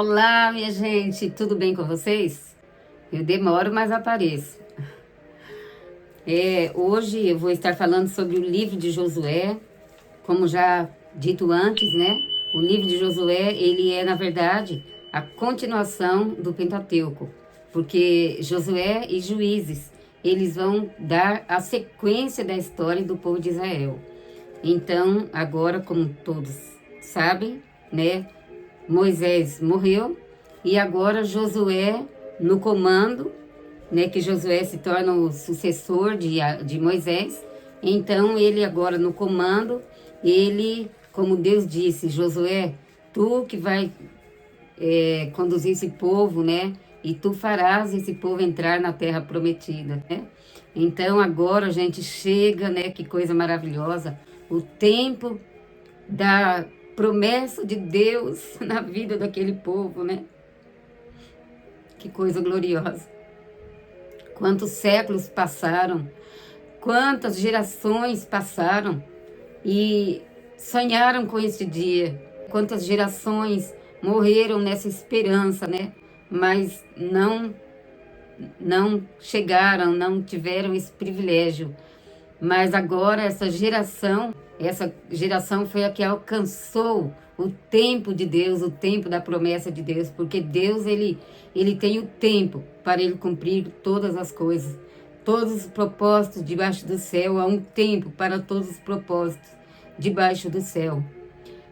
Olá, minha gente, tudo bem com vocês? Eu demoro, mas apareço. Hoje eu vou estar falando sobre o livro de Josué, como já dito antes, né? O livro de Josué, ele é, na verdade, a continuação do Pentateuco, porque Josué e Juízes, eles vão dar a sequência da história do povo de Israel. Então, agora, como todos sabem, né? Moisés morreu e agora Josué no comando, né, que Josué se torna o sucessor de Moisés. Então ele agora no comando, ele, como Deus disse, Josué, tu que vai conduzir esse povo, né, e tu farás esse povo entrar na terra prometida, né? Então agora a gente chega, né, que coisa maravilhosa, o tempo da promessa de Deus na vida daquele povo, né? Que coisa gloriosa. Quantos séculos passaram, quantas gerações passaram e sonharam com esse dia. Quantas gerações morreram nessa esperança, né? Mas não chegaram, não tiveram esse privilégio. Mas agora essa geração foi a que alcançou o tempo de Deus, o tempo da promessa de Deus, porque Deus ele tem o tempo para ele cumprir todas as coisas, todos os propósitos debaixo do céu, há um tempo para todos os propósitos debaixo do céu.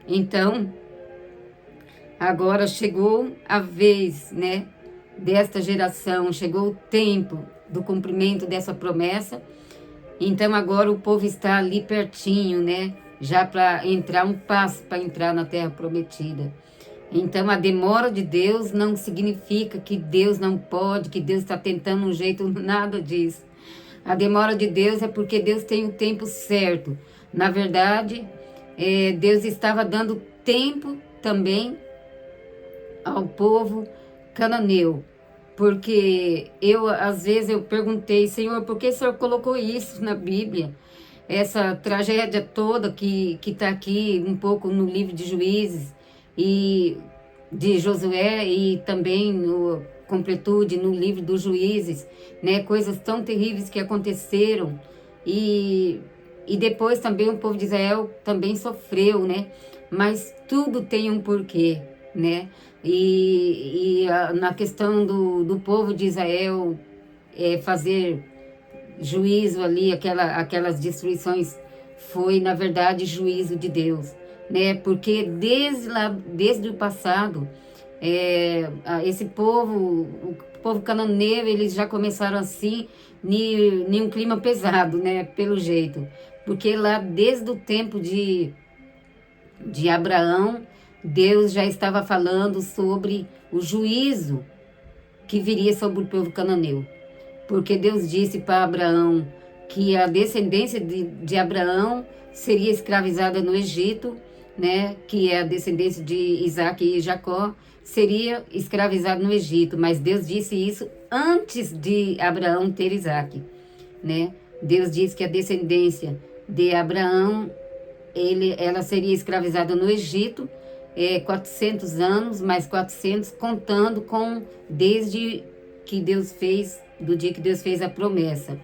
Então, agora chegou a vez, né, desta geração, chegou o tempo do cumprimento dessa promessa. Então agora o povo está ali pertinho, né? Já para entrar um passo para entrar na terra prometida. Então a demora de Deus não significa que Deus não pode, que Deus está tentando um jeito, nada disso. A demora de Deus é porque Deus tem o tempo certo. Na verdade, Deus estava dando tempo também ao povo cananeu. Porque às vezes, eu perguntei, Senhor, por que o Senhor colocou isso na Bíblia? Essa tragédia toda que está aqui um pouco no livro de Juízes e de Josué e também no completude no livro dos Juízes, né? Coisas tão terríveis que aconteceram e depois também o povo de Israel também sofreu, né? Mas tudo tem um porquê, né? Na questão do povo de Israel fazer juízo ali, aquelas destruições, foi na verdade juízo de Deus, né? Porque desde o passado, esse povo, o povo cananeu, eles já começaram assim, em um clima pesado, né? Pelo jeito, porque lá desde o tempo de Abraão, Deus já estava falando sobre o juízo que viria sobre o povo cananeu. Porque Deus disse para Abraão que a descendência de Abraão seria escravizada no Egito, né? Que é a descendência de Isaac e Jacó, seria escravizada no Egito. Mas Deus disse isso antes de Abraão ter Isaac, né? Deus disse que a descendência de Abraão, ela seria escravizada no Egito, 400 anos, mais 400, contando com desde que Deus fez, do dia que Deus fez a promessa.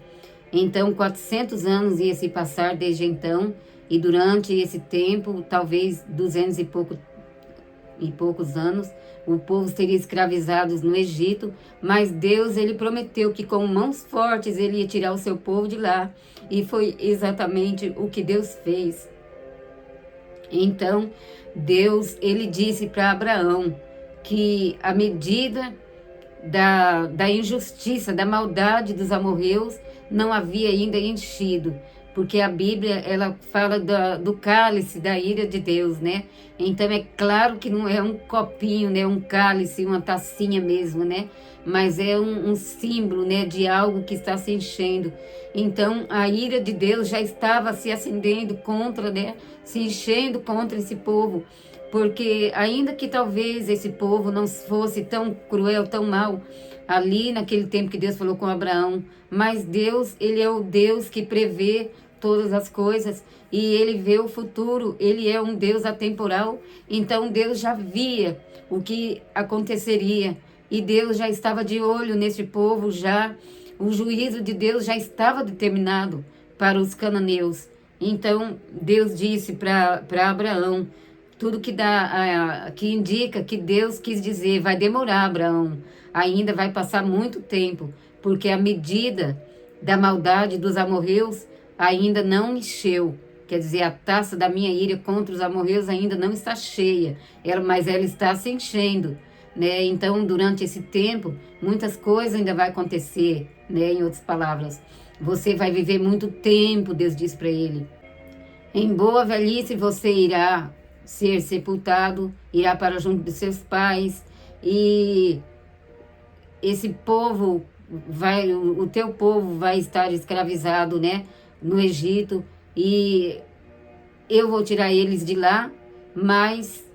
Então, 400 anos ia se passar desde então, e durante esse tempo, talvez 200 e poucos anos, o povo seria escravizado no Egito, mas Deus, ele prometeu que com mãos fortes ele ia tirar o seu povo de lá, e foi exatamente o que Deus fez. Então, Deus, ele disse para Abraão que a medida da injustiça, da maldade dos amorreus não havia ainda enchido, porque a Bíblia, ela fala do cálice da ira de Deus, né? Então é claro que não é um copinho, né? Um cálice, uma tacinha mesmo, né? Mas é um símbolo, né? De algo que está se enchendo. Então a ira de Deus já estava se acendendo contra, né? Se enchendo contra esse povo. Porque ainda que talvez esse povo não fosse tão cruel, tão mau, ali naquele tempo que Deus falou com Abraão, mas Deus, ele é o Deus que prevê todas as coisas e ele vê o futuro, ele é um Deus atemporal, então Deus já via o que aconteceria e Deus já estava de olho nesse povo, já o juízo de Deus já estava determinado para os cananeus. Então Deus disse para Abraão, tudo que dá, que indica que Deus quis dizer, vai demorar, Abraão, ainda vai passar muito tempo, porque a medida da maldade dos amorreus ainda não encheu. Quer dizer, a taça da minha ira contra os amorreus ainda não está cheia, mas ela está se enchendo, né? Então, durante esse tempo, muitas coisas ainda vai acontecer, né? Em outras palavras, você vai viver muito tempo, Deus diz para ele. Em boa velhice você irá ser sepultado, irá para junto de seus pais, e esse povo o teu povo vai estar escravizado, né, no Egito, e eu vou tirar eles de lá, mas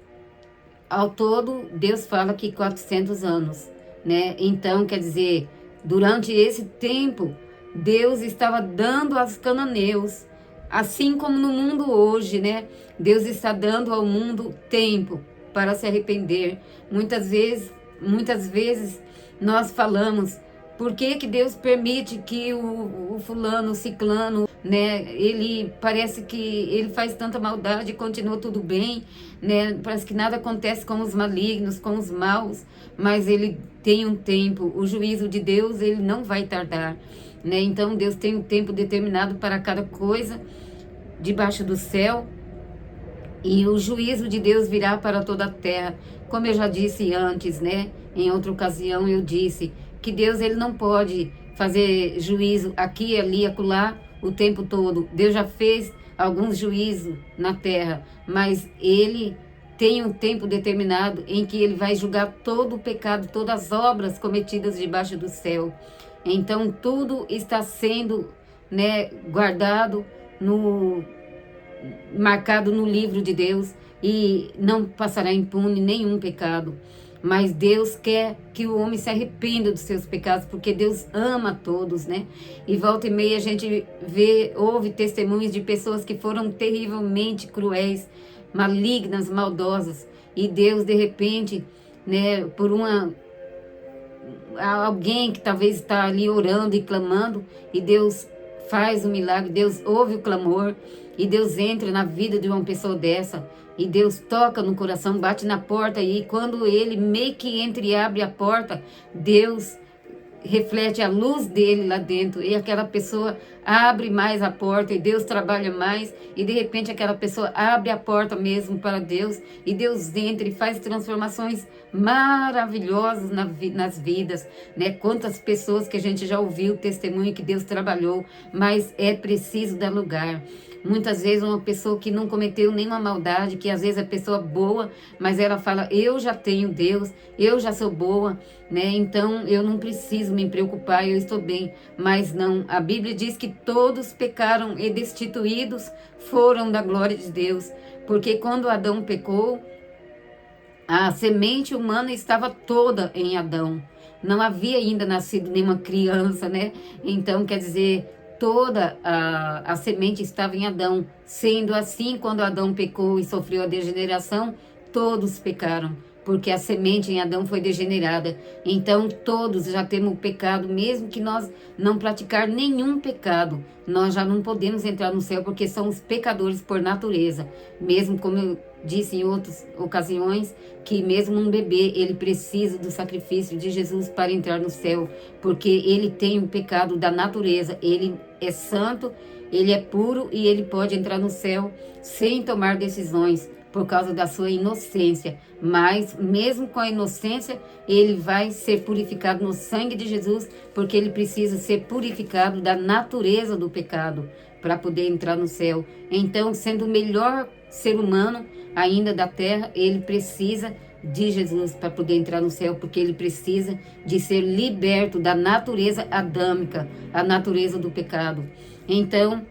ao todo Deus fala que 400 anos, né? Então, quer dizer, durante esse tempo, Deus estava dando aos cananeus, assim como no mundo hoje, né? Deus está dando ao mundo tempo para se arrepender. Muitas vezes nós falamos, por que que Deus permite que o fulano, o ciclano, né? Ele parece que ele faz tanta maldade e continua tudo bem, né? Parece que nada acontece com os malignos, com os maus, mas ele tem um tempo. O juízo de Deus, ele não vai tardar, né? Então Deus tem um tempo determinado para cada coisa debaixo do céu, e o juízo de Deus virá para toda a terra. Como eu já disse antes, né? Em outra ocasião eu disse que Deus, ele não pode fazer juízo aqui, ali, acolá, o tempo todo. Deus já fez alguns juízos na terra, mas ele tem um tempo determinado em que ele vai julgar todo o pecado, todas as obras cometidas debaixo do céu. Então tudo está sendo, né, guardado, marcado no livro de Deus, e não passará impune nenhum pecado. Mas Deus quer que o homem se arrependa dos seus pecados, porque Deus ama a todos, né? E volta e meia a gente ouve testemunhos de pessoas que foram terrivelmente cruéis, malignas, maldosas, e Deus, de repente, né, por alguém que talvez está ali orando e clamando, e Deus faz o milagre, Deus ouve o clamor, e Deus entra na vida de uma pessoa dessa, e Deus toca no coração, bate na porta, e quando ele meio que entra e abre a porta, Deus reflete a luz dele lá dentro, e aquela pessoa abre mais a porta, e Deus trabalha mais, e de repente aquela pessoa abre a porta mesmo para Deus, e Deus entra e faz transformações maravilhosas nas vidas, né? Quantas pessoas que a gente já ouviu testemunho que Deus trabalhou, mas é preciso dar lugar. Muitas vezes uma pessoa que não cometeu nenhuma maldade, que às vezes é pessoa boa, mas ela fala, eu já tenho Deus, eu já sou boa, né? Então eu não preciso me preocupar, eu estou bem. Mas não, a Bíblia diz que todos pecaram e destituídos foram da glória de Deus. Porque quando Adão pecou, a semente humana estava toda em Adão. Não havia ainda nascido nenhuma criança, né? Então, quer dizer, toda a semente estava em Adão. Sendo assim, quando Adão pecou e sofreu a degeneração, todos pecaram, porque a semente em Adão foi degenerada. Então, todos já temos o pecado, mesmo que nós não praticar nenhum pecado, nós já não podemos entrar no céu, porque somos pecadores por natureza. Mesmo como eu disse em outras ocasiões, que mesmo um bebê, ele precisa do sacrifício de Jesus para entrar no céu, porque ele tem o pecado da natureza, ele é santo, ele é puro, e ele pode entrar no céu sem tomar decisões, por causa da sua inocência. Mas mesmo com a inocência, ele vai ser purificado no sangue de Jesus, porque ele precisa ser purificado da natureza do pecado para poder entrar no céu. Então, sendo o melhor ser humano ainda da terra, ele precisa de Jesus para poder entrar no céu, porque ele precisa de ser liberto da natureza adâmica, a natureza do pecado. Então,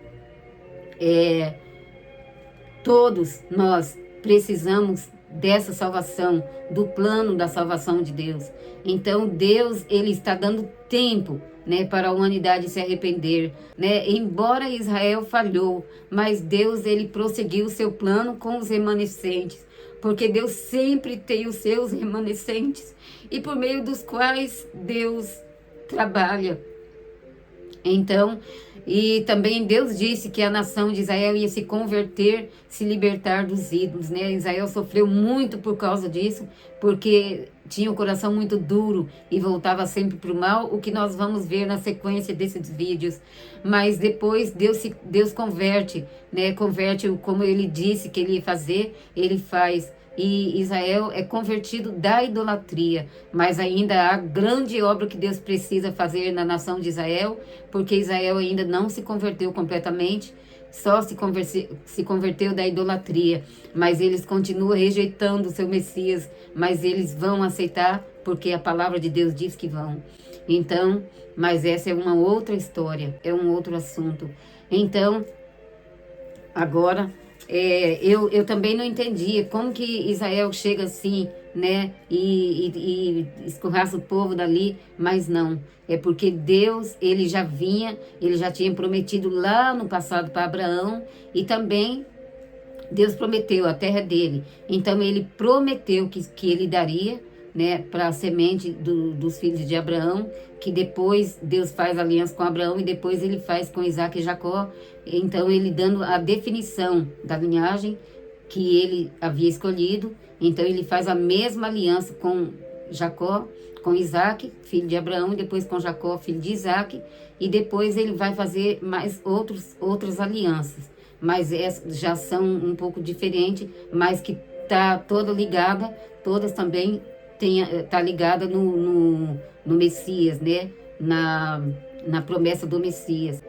todos nós precisamos dessa salvação, do plano da salvação de Deus. Então Deus, ele está dando tempo né, para a humanidade se arrepender, né? Embora Israel falhou, mas Deus ele prosseguiu o seu plano com os remanescentes, porque Deus sempre tem os seus remanescentes e por meio dos quais Deus trabalha. Então, e também Deus disse que a nação de Israel ia se converter, se libertar dos ídolos, né? Israel sofreu muito por causa disso, porque tinha o coração muito duro e voltava sempre para o mal, o que nós vamos ver na sequência desses vídeos. Mas depois Deus converte, né? Converte como ele disse que ele ia fazer, ele faz. E Israel é convertido da idolatria, mas ainda há grande obra que Deus precisa fazer na nação de Israel, porque Israel ainda não se converteu completamente, só se converteu da idolatria, mas eles continuam rejeitando o seu Messias, mas eles vão aceitar, porque a palavra de Deus diz que vão. Então, mas essa é uma outra história, é um outro assunto. Então, agora... eu também não entendia como que Israel chega assim, né, e escorraça o povo dali, mas não. É porque Deus, ele já tinha prometido lá no passado para Abraão, e também Deus prometeu a terra dele. Então ele prometeu que ele daria, né, para a semente dos filhos de Abraão, que depois Deus faz aliança com Abraão e depois ele faz com Isaac e Jacó. Então ele dando a definição da linhagem que ele havia escolhido. Então ele faz a mesma aliança com Jacó, com Isaac, filho de Abraão, e depois com Jacó, filho de Isaac, e depois ele vai fazer mais outras alianças. Mas essas já são um pouco diferentes, mas que está toda ligada, todas também tá ligada no Messias, né? Na promessa do Messias.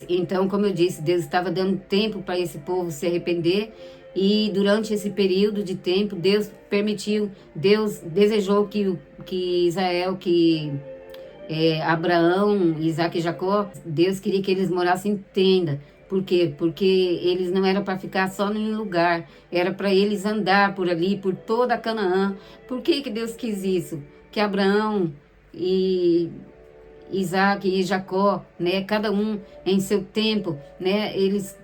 Então, como eu disse, Deus estava dando tempo para esse povo se arrepender, e durante esse período de tempo, Deus desejou que Israel, Abraão, Isaac e Jacó, Deus queria que eles morassem em tenda. Por quê? Porque eles não eram para ficar só em um lugar, era para eles andar por ali, por toda a Canaã. Por que Deus quis isso? Que Abraão e Isaac e Jacó, né, cada um em seu tempo, né, eles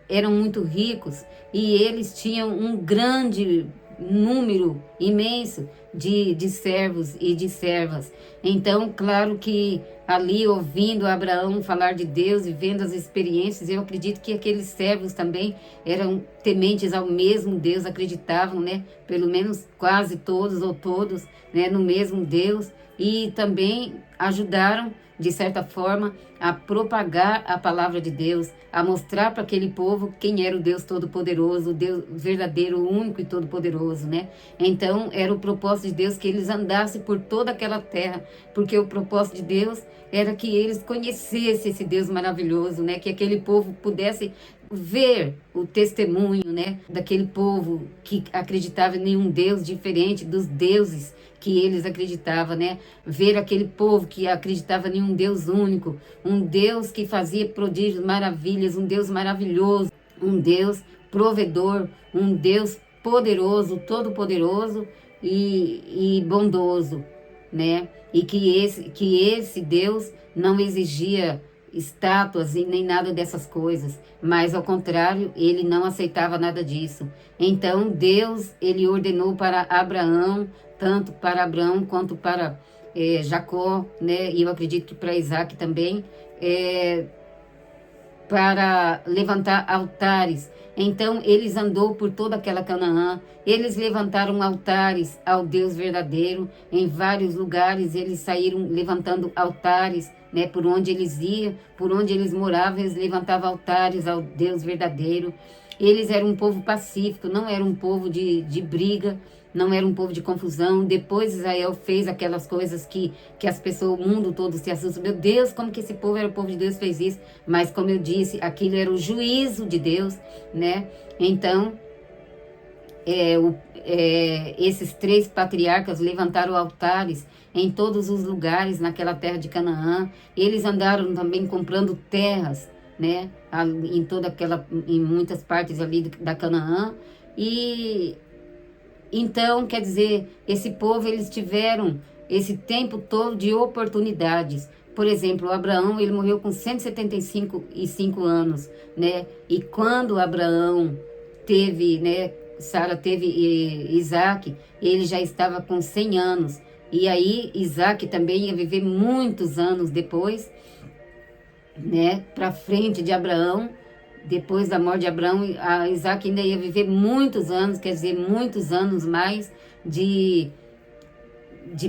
eram muito ricos e eles tinham um grande número imenso de servos e de servas. Então, claro que ali, ouvindo Abraão falar de Deus e vendo as experiências, eu acredito que aqueles servos também eram tementes ao mesmo Deus, acreditavam, né? Pelo menos quase todos ou todos, né? No mesmo Deus, e também ajudaram, de certa forma, a propagar a palavra de Deus, a mostrar para aquele povo quem era o Deus Todo-Poderoso, o Deus verdadeiro, único e todo-poderoso, né? Então, era o propósito de Deus que eles andassem por toda aquela terra, porque o propósito de Deus era que eles conhecessem esse Deus maravilhoso, né? Que aquele povo pudesse ver o testemunho, né? Daquele povo que acreditava em nenhum Deus diferente dos deuses que eles acreditavam, né? Ver aquele povo que acreditava em um Deus único, um Deus que fazia prodígios, maravilhas, um Deus maravilhoso, um Deus provedor, um Deus poderoso, todo-poderoso e bondoso, né? E que esse Deus não exigia estátuas e nem nada dessas coisas, mas ao contrário, ele não aceitava nada disso. Então Deus, ele ordenou para Abraão, tanto para Abraão quanto para Jacó, né? E eu acredito que para Isaac também, para levantar altares. Então eles andou por toda aquela Canaã, eles levantaram altares ao Deus verdadeiro, em vários lugares eles saíram levantando altares, né, por onde eles iam, por onde eles moravam, eles levantavam altares ao Deus verdadeiro. Eles eram um povo pacífico, não era um povo de briga, não era um povo de confusão. Depois Israel fez aquelas coisas que as pessoas, o mundo todo se assusta. Meu Deus, como que esse povo era o povo de Deus, fez isso? Mas como eu disse, aquilo era o juízo de Deus, né? Então, esses 3 patriarcas levantaram altares em todos os lugares naquela terra de Canaã. Eles andaram também comprando terras, né? Em muitas partes ali da Canaã. E então, quer dizer, esse povo, eles tiveram esse tempo todo de oportunidades Por exemplo, Abraão, ele morreu com 175 anos, né? E quando Abraão teve, né, Sara teve Isaac, ele já estava com 100 anos. E aí Isaac também ia viver muitos anos depois, né, para frente de Abraão. Depois da morte de Abraão, a Isaac ainda ia viver muitos anos, quer dizer, muitos anos mais de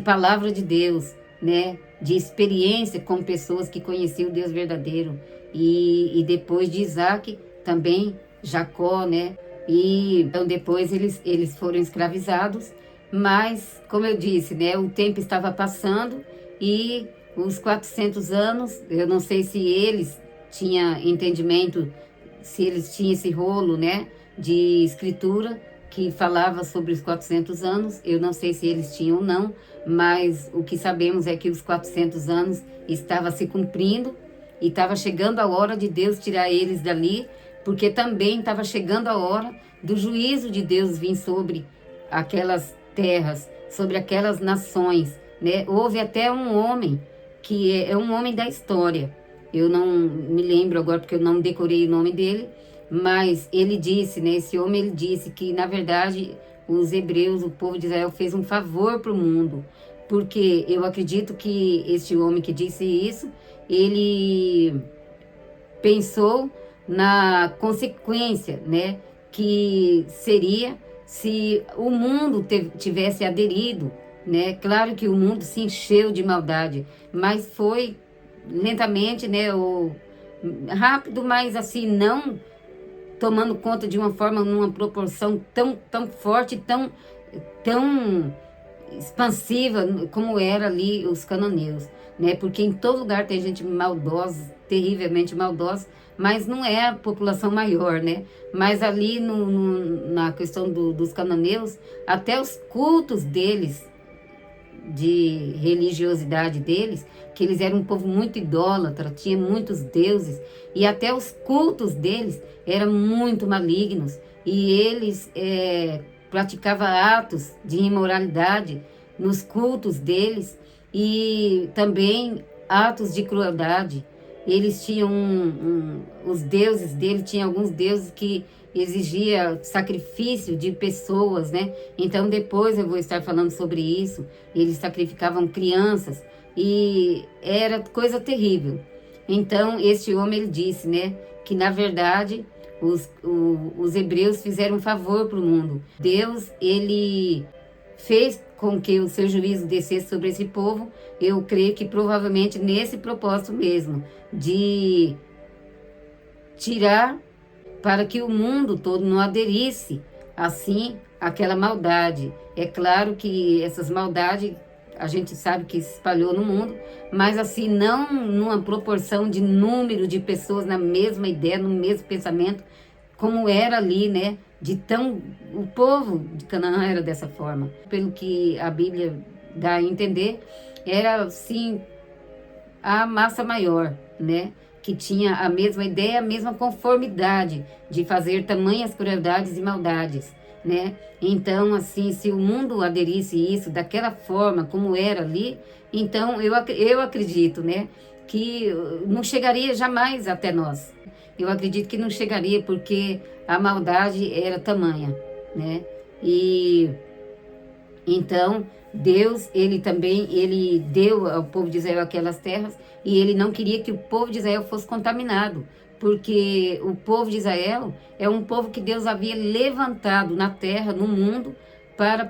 palavra de Deus, né? De experiência com pessoas que conheciam o Deus verdadeiro. E depois de Isaac, também Jacó, né? E então depois eles foram escravizados, mas, como eu disse, né? O tempo estava passando e os 400 anos, eu não sei se eles tinham entendimento, se eles tinham esse rolo, né? De escritura, que falava sobre os 400 anos, eu não sei se eles tinham ou não, mas o que sabemos é que os 400 anos estava se cumprindo e estava chegando a hora de Deus tirar eles dali, porque também estava chegando a hora do juízo de Deus vir sobre aquelas terras, sobre aquelas nações, né? Houve até um homem, que é um homem da história, eu não me lembro agora porque eu não decorei o nome dele, mas ele disse, né, esse homem ele disse que, na verdade, os hebreus, o povo de Israel, fez um favor para o mundo. Porque eu acredito que este homem que disse isso, ele pensou na consequência, né, que seria se o mundo tivesse aderido, né? Claro que o mundo se encheu de maldade, mas foi lentamente, né, rápido, mas assim, não tomando conta de uma forma, numa proporção tão forte, tão expansiva como era ali os cananeus, né? Porque em todo lugar tem gente maldosa, terrivelmente maldosa, mas não é a população maior, né? Mas ali na questão dos cananeus, até os cultos deles, de religiosidade deles, que eles eram um povo muito idólatra, tinha muitos deuses, e até os cultos deles eram muito malignos, e eles praticavam atos de imoralidade nos cultos deles, e também atos de crueldade. Eles tinham os deuses deles, tinha alguns deuses que exigia sacrifício de pessoas, né? Então depois eu vou estar falando sobre isso. Eles sacrificavam crianças e era coisa terrível. Então este homem ele disse, né, que na verdade os hebreus fizeram um favor para o mundo. Deus ele fez com que o seu juízo descesse sobre esse povo. Eu creio que provavelmente nesse propósito mesmo, de tirar para que o mundo todo não aderisse assim àquela maldade. É claro que essas maldades a gente sabe que se espalhou no mundo, mas assim não numa proporção de número de pessoas na mesma ideia, no mesmo pensamento, como era ali, né? O povo de Canaã era dessa forma. Pelo que a Bíblia dá a entender, era assim a massa maior, né? Que tinha a mesma ideia, a mesma conformidade de fazer tamanhas crueldades e maldades, né? Então, assim, se o mundo aderisse isso daquela forma como era ali, então eu acredito, né? Que não chegaria jamais até nós. Eu acredito que não chegaria porque a maldade era tamanha, né? E então Deus, ele deu ao povo de Israel aquelas terras e ele não queria que o povo de Israel fosse contaminado, porque o povo de Israel é um povo que Deus havia levantado na terra, no mundo, para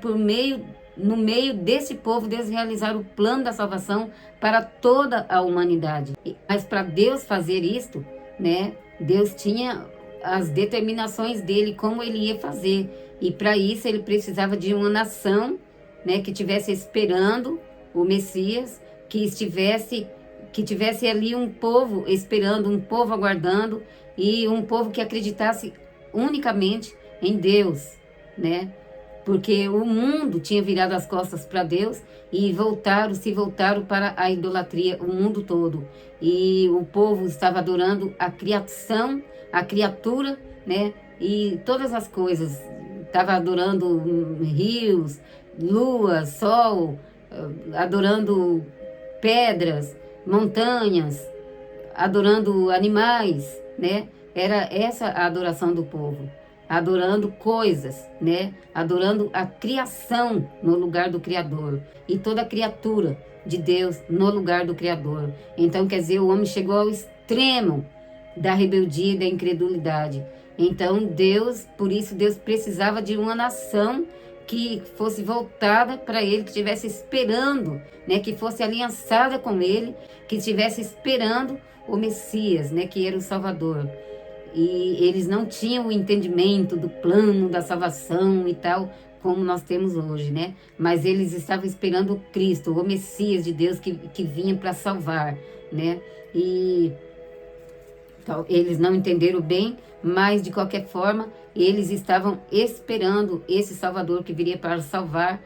no meio desse povo Deus realizar o plano da salvação para toda a humanidade. Mas para Deus fazer isto, né, Deus tinha as determinações dele, como ele ia fazer. E para isso ele precisava de uma nação, né, que estivesse esperando o Messias, que tivesse ali um povo esperando, um povo aguardando, e um povo que acreditasse unicamente em Deus, né? Porque o mundo tinha virado as costas para Deus e se voltaram para a idolatria, o mundo todo. E o povo estava adorando a criação, a criatura, né? E todas as coisas. Estava adorando rios, lua, sol, adorando pedras, montanhas, adorando animais, né? Era essa a adoração do povo, adorando coisas, né? Adorando a criação no lugar do Criador e toda criatura de Deus no lugar do Criador. Então, quer dizer, o homem chegou ao extremo da rebeldia e da incredulidade. Então, Deus, por isso, Deus precisava de uma nação que fosse voltada para ele, que estivesse esperando, né? Que fosse aliançada com ele, que estivesse esperando o Messias, né? Que era o Salvador. E eles não tinham o entendimento do plano da salvação e tal, como nós temos hoje, né? Mas eles estavam esperando o Cristo, o Messias de Deus que vinha para salvar, né? E então, eles não entenderam bem, mas de qualquer forma, eles estavam esperando esse Salvador que viria para salvar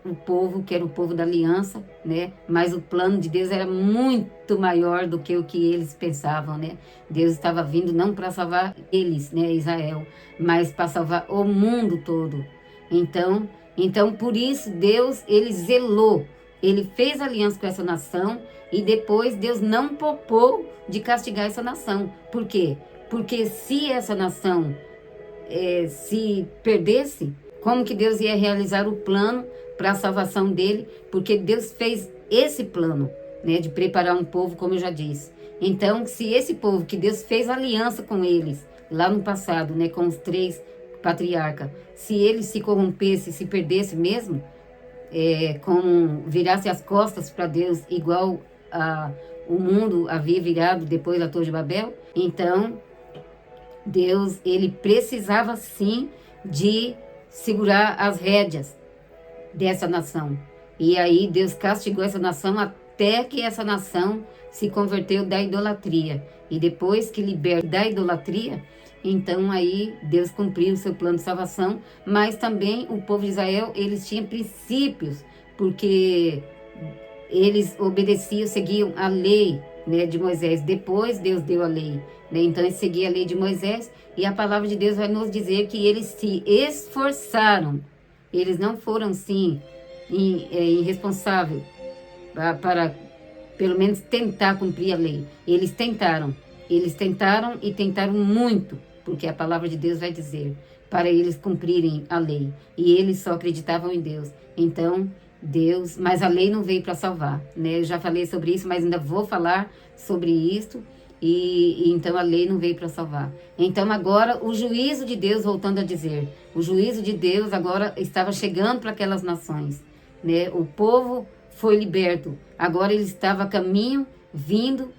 o povo, que era o povo da aliança, né? Mas o plano de Deus era muito maior do que o que eles pensavam, né? Deus estava vindo não para salvar eles, né, Israel, mas para salvar o mundo todo. Então por isso Deus, ele zelou, ele fez aliança com essa nação e depois Deus não poupou de castigar essa nação. Por quê? Porque se essa nação se perdesse, como que Deus ia realizar o plano para a salvação dele? Porque Deus fez esse plano, né, de preparar um povo, como eu já disse. Então, se esse povo que Deus fez aliança com eles, lá no passado, né, com os 3 patriarcas, se eles se corrompesse, se perdesse mesmo, como virasse as costas para Deus, igual o mundo havia virado depois da Torre de Babel, então Deus, ele precisava sim de segurar as rédeas dessa nação. E aí Deus castigou essa nação até que essa nação se converteu da idolatria. E depois que liberta da idolatria, então aí Deus cumpriu o seu plano de salvação. Mas também o povo de Israel, eles tinham princípios, porque eles obedeciam, seguiam a lei, né, de Moisés. Depois Deus deu a lei, né? Então eles seguiam a lei de Moisés, e a palavra de Deus vai nos dizer que eles se esforçaram. Eles não foram, sim, irresponsáveis para pelo menos tentar cumprir a lei. Eles tentaram e tentaram muito, porque a palavra de Deus vai dizer para eles cumprirem a lei. E eles só acreditavam em Deus. Então, Deus, mas a lei não veio para salvar, né? Eu já falei sobre isso, mas ainda vou falar sobre isso. E então a lei não veio para salvar. Então agora o juízo de Deus, voltando a dizer, o juízo de Deus agora estava chegando para aquelas nações, né? O povo foi liberto, agora ele estava a caminho, vindo,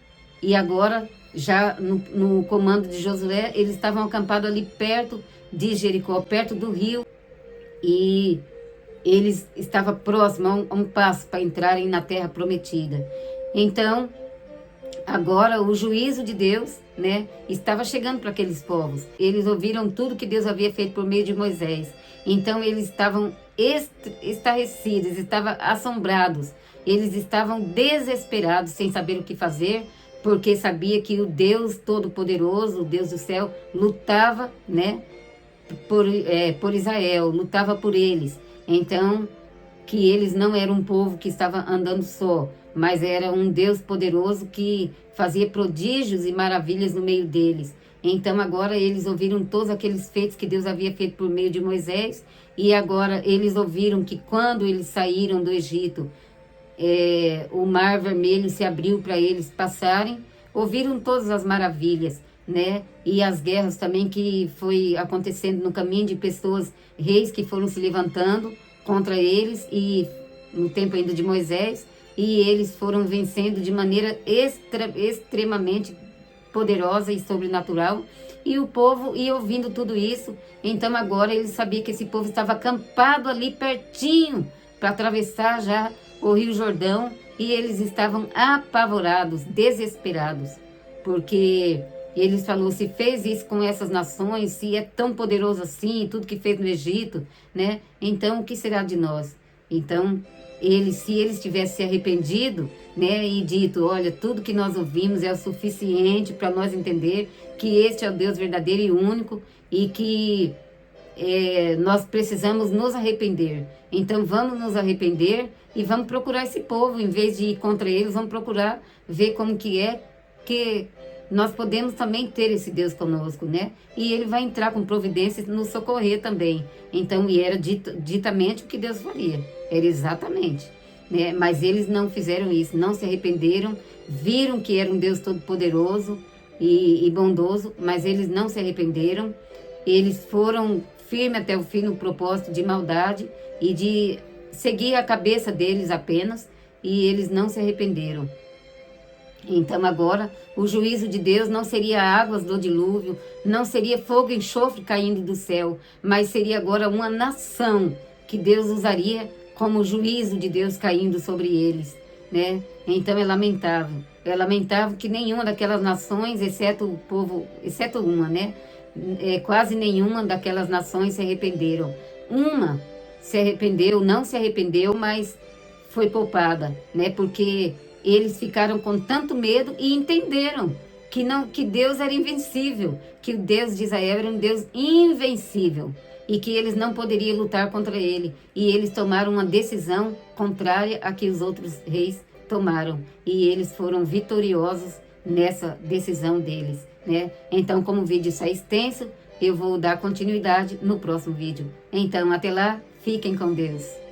e agora já no comando de Josué, eles estavam acampados ali perto de Jericó, perto do rio, e eles estavam próximos a um passo para entrarem na terra prometida. Então agora o juízo de Deus, né, estava chegando para aqueles povos. Eles ouviram tudo que Deus havia feito por meio de Moisés. Então eles estavam estarrecidos, estavam assombrados. Eles estavam desesperados, sem saber o que fazer, porque sabia que o Deus Todo-Poderoso, o Deus do céu, lutava, né, por Israel, lutava por eles. Então, que eles não eram um povo que estava andando só, mas era um Deus poderoso que fazia prodígios e maravilhas no meio deles. Então agora eles ouviram todos aqueles feitos que Deus havia feito por meio de Moisés, e agora eles ouviram que quando eles saíram do Egito, o Mar Vermelho se abriu para eles passarem, ouviram todas as maravilhas, né? E as guerras também que foi acontecendo no caminho, de pessoas, reis que foram se levantando contra eles, e no tempo ainda de Moisés, e eles foram vencendo de maneira extremamente poderosa e sobrenatural. E o povo ia ouvindo tudo isso. Então agora eles sabiam que esse povo estava acampado ali pertinho para atravessar já o Rio Jordão, e eles estavam apavorados, desesperados, porque eles falaram, se fez isso com essas nações, se é tão poderoso assim, tudo que fez no Egito, né? Então o que será de nós? Então se eles tivessem se arrependido, né, e dito, olha, tudo que nós ouvimos é o suficiente para nós entender que este é o Deus verdadeiro e único, e que nós precisamos nos arrepender. Então vamos nos arrepender e vamos procurar esse povo, em vez de ir contra eles, vamos procurar ver como que é que nós podemos também ter esse Deus conosco, né? E ele vai entrar com providências nos socorrer também. Então, e era ditamente o que Deus faria, era exatamente, né? Mas eles não fizeram isso, não se arrependeram, viram que era um Deus todo-poderoso e bondoso, mas eles não se arrependeram. Eles foram firmes até o fim no propósito de maldade e de seguir a cabeça deles apenas, e eles não se arrependeram. Então agora o juízo de Deus não seria águas do dilúvio, não seria fogo e enxofre caindo do céu, mas seria agora uma nação que Deus usaria como juízo de Deus caindo sobre eles, né? Então é lamentável que nenhuma daquelas nações, exceto o povo, exceto uma, né? Quase nenhuma daquelas nações se arrependeram. Uma se arrependeu, não se arrependeu, mas foi poupada, né? Porque eles ficaram com tanto medo e entenderam que Deus era invencível, que o Deus de Israel era um Deus invencível e que eles não poderiam lutar contra ele. E eles tomaram uma decisão contrária a que os outros reis tomaram. E eles foram vitoriosos nessa decisão deles, né? Então, como o vídeo está extenso, eu vou dar continuidade no próximo vídeo. Então, até lá, fiquem com Deus.